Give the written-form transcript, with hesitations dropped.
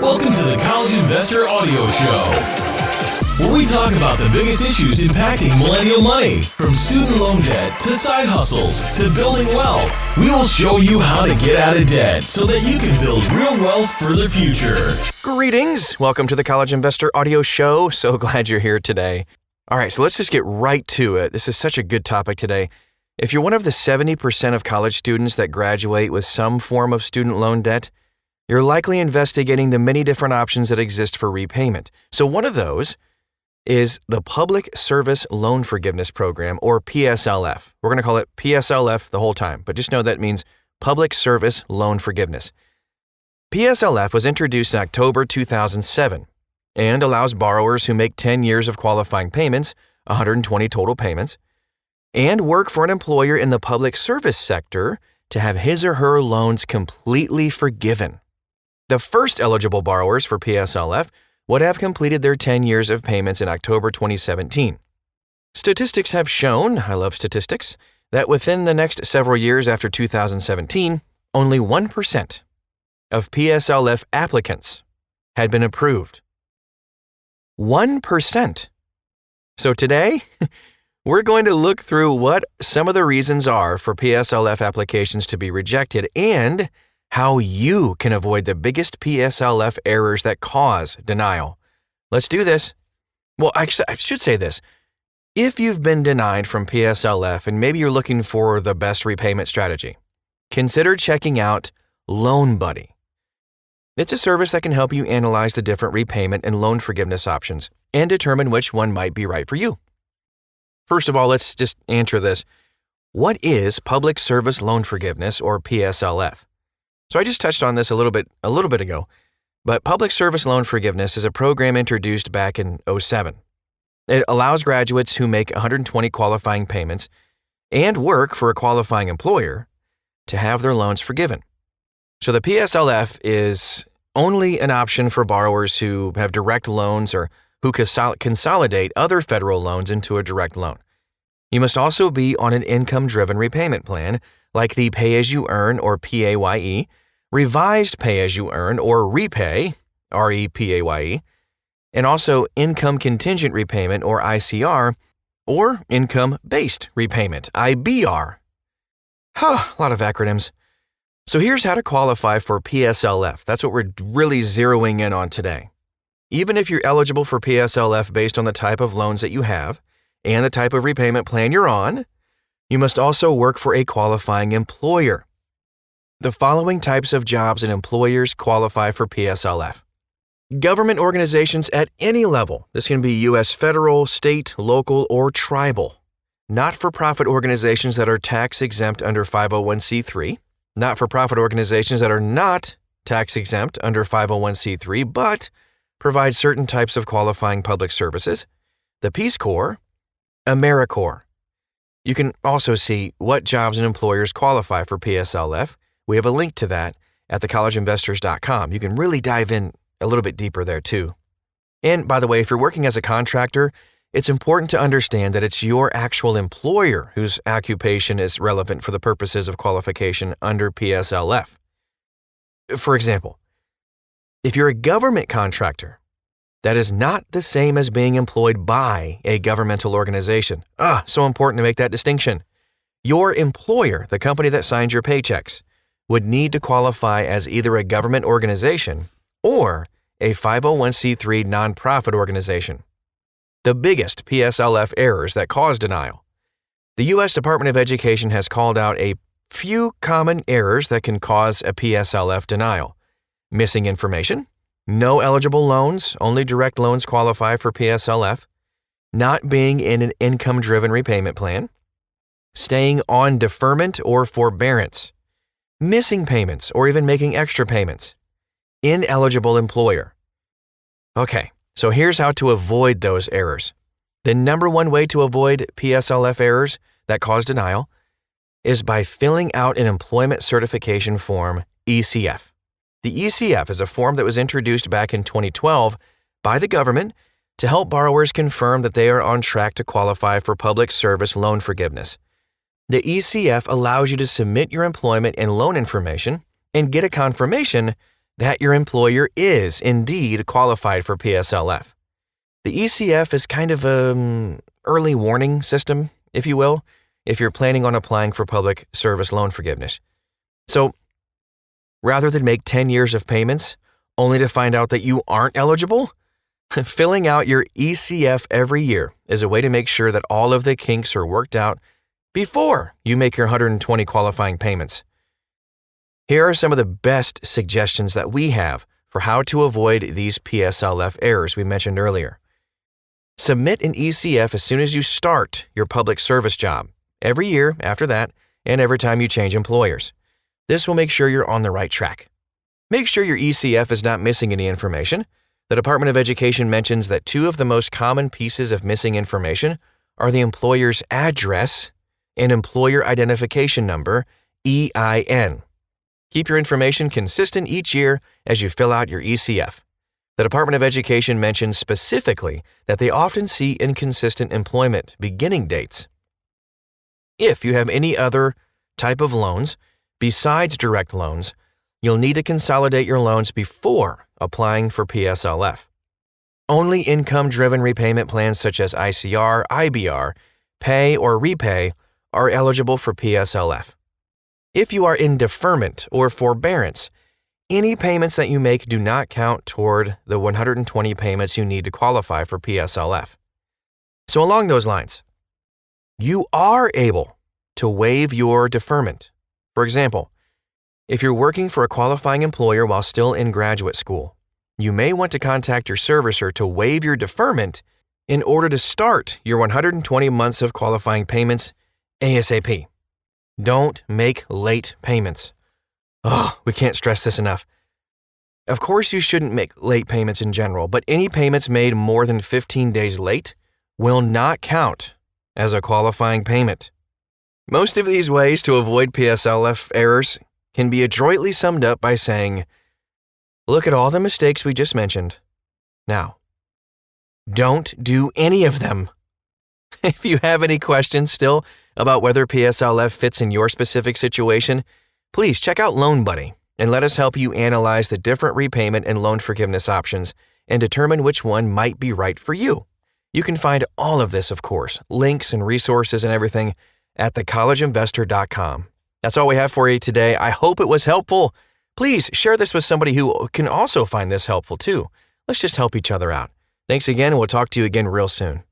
Welcome to the College Investor Audio Show, where we talk about the biggest issues impacting millennial money, from student loan debt to side hustles to building wealth. We will show you how to get out of debt so that you can build real wealth for the future. Greetings. Welcome to the College Investor Audio Show. So glad you're here today. All right, so let's just get right to it. This is such a good topic today. If you're one of the 70% of college students that graduate with some form of student loan debt, you're likely investigating the many different options that exist for repayment. So one of those is the Public Service Loan Forgiveness Program, or PSLF. We're going to call it PSLF the whole time, but just know that means Public Service Loan Forgiveness. PSLF was introduced in October 2007 and allows borrowers who make 10 years of qualifying payments, 120 total payments, and work for an employer in the public service sector to have his or her loans completely forgiven. The first eligible borrowers for PSLF would have completed their 10 years of payments in October 2017. Statistics have shown, I love statistics, that within the next several years after 2017, only 1% of PSLF applicants had been approved. 1%. So today, we're going to look through what some of the reasons are for PSLF applications to be rejected and how you can avoid the biggest PSLF errors that cause denial. Let's do this. Well, actually, I should say this. If you've been denied from PSLF and maybe you're looking for the best repayment strategy, consider checking out Loan Buddy. It's a service that can help you analyze the different repayment and loan forgiveness options and determine which one might be right for you. First of all, let's just answer this. What is Public Service Loan Forgiveness, or PSLF? So I just touched on this a little bit ago, but Public Service Loan Forgiveness is a program introduced back in 2007. It allows graduates who make 120 qualifying payments and work for a qualifying employer to have their loans forgiven. So the PSLF is only an option for borrowers who have direct loans or who consolidate other federal loans into a direct loan. You must also be on an income-driven repayment plan, like the Pay-As-You-Earn, or PAYE, Revised Pay-As-You-Earn, or REPAY, REPAYE, and also Income Contingent Repayment, or ICR, or Income-Based Repayment, IBR. A lot of acronyms. So here's how to qualify for PSLF. That's what we're really zeroing in on today. Even if you're eligible for PSLF based on the type of loans that you have and the type of repayment plan you're on, you must also work for a qualifying employer. The following types of jobs and employers qualify for PSLF. Government organizations at any level. This can be U.S. federal, state, local, or tribal. Not-for-profit organizations that are tax-exempt under 501c3. Not-for-profit organizations that are not tax-exempt under 501c3 but provide certain types of qualifying public services. The Peace Corps, AmeriCorps. You can also see what jobs and employers qualify for PSLF. We have a link to that at thecollegeinvestors.com. You can really dive in a little bit deeper there too. And by the way, if you're working as a contractor, it's important to understand that it's your actual employer whose occupation is relevant for the purposes of qualification under PSLF. For example, if you're a government contractor, that is not the same as being employed by a governmental organization. So important to make that distinction. Your employer, the company that signs your paychecks, would need to qualify as either a government organization or a 501c3 nonprofit organization. The biggest PSLF errors that cause denial. The U.S. Department of Education has called out a few common errors that can cause a PSLF denial. Missing information. No eligible loans, only direct loans qualify for PSLF. Not being in an income-driven repayment plan. Staying on deferment or forbearance. Missing payments or even making extra payments. Ineligible employer. Okay, so here's how to avoid those errors. The number one way to avoid PSLF errors that cause denial is by filling out an employment certification form, ECF. The ECF is a form that was introduced back in 2012 by the government to help borrowers confirm that they are on track to qualify for public service loan forgiveness. The ECF allows you to submit your employment and loan information and get a confirmation that your employer is indeed qualified for PSLF. The ECF is kind of an early warning system, if you will, if you're planning on applying for public service loan forgiveness. So, rather than make 10 years of payments only to find out that you aren't eligible, filling out your ECF every year is a way to make sure that all of the kinks are worked out before you make your 120 qualifying payments. Here are some of the best suggestions that we have for how to avoid these PSLF errors we mentioned earlier. Submit an ECF as soon as you start your public service job, every year after that, and every time you change employers. This will make sure you're on the right track. Make sure your ECF is not missing any information. The Department of Education mentions that 2 of the most common pieces of missing information are the employer's address and employer identification number, EIN. Keep your information consistent each year as you fill out your ECF. The Department of Education mentions specifically that they often see inconsistent employment beginning dates. If you have any other type of loans besides direct loans, you'll need to consolidate your loans before applying for PSLF. Only income-driven repayment plans such as ICR, IBR, pay or repay are eligible for PSLF. If you are in deferment or forbearance, any payments that you make do not count toward the 120 payments you need to qualify for PSLF. So along those lines, you are able to waive your deferment. For example, if you're working for a qualifying employer while still in graduate school, you may want to contact your servicer to waive your deferment in order to start your 120 months of qualifying payments ASAP. Don't make late payments. We can't stress this enough. Of course, you shouldn't make late payments in general, but any payments made more than 15 days late will not count as a qualifying payment. Most of these ways to avoid PSLF errors can be adroitly summed up by saying, look at all the mistakes we just mentioned. Now, don't do any of them. If you have any questions still about whether PSLF fits in your specific situation, please check out Loan Buddy and let us help you analyze the different repayment and loan forgiveness options and determine which one might be right for you. You can find all of this, of course, links and resources and everything at thecollegeinvestor.com. That's all we have for you today. I hope it was helpful. Please share this with somebody who can also find this helpful too. Let's just help each other out. Thanks again, and we'll talk to you again real soon.